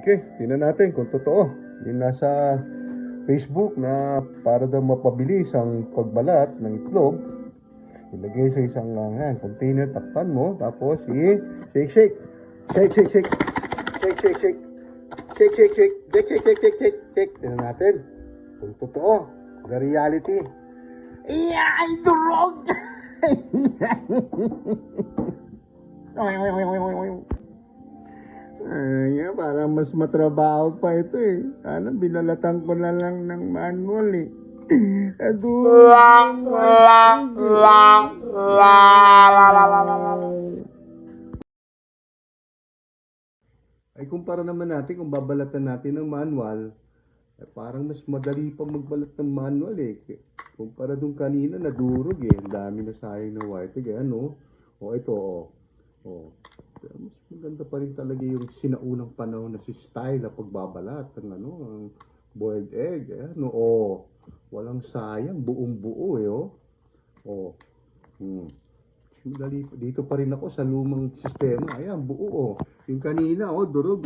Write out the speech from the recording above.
Okay, tingnan natin kung totoo. Yung nasa Facebook na para daw mapabilis ang pagbalat ng itlog, ilagay sa isang container, takpan mo, tapos shake, shake. Shake, shake, shake. Shake, shake, shake. Shake, shake, shake. Shake, shake, shake, shake, shake, shake. Tingnan natin kung totoo. The reality. Ay, durog! Ay, parang mas matrabaho pa ito eh. Sana binalatan ko na lang ng manual eh. Ay kumpara naman natin kung babalatan natin ng manual, eh, parang mas madali pa magbalat ng manual eh. Kumpara dun kanina, nadurog eh. Ang dami na sayang na white egg. Ano? O ito, o. Pero mas maganda pa rin talaga yung sinaunang panahon na si style na pagbabalat ng ang boiled egg. Ano? O. Walang sayang. Buong buo eh. O. Dali, dito pa rin ako sa lumang sistema. Ayan, buo. Yung kanina, durog.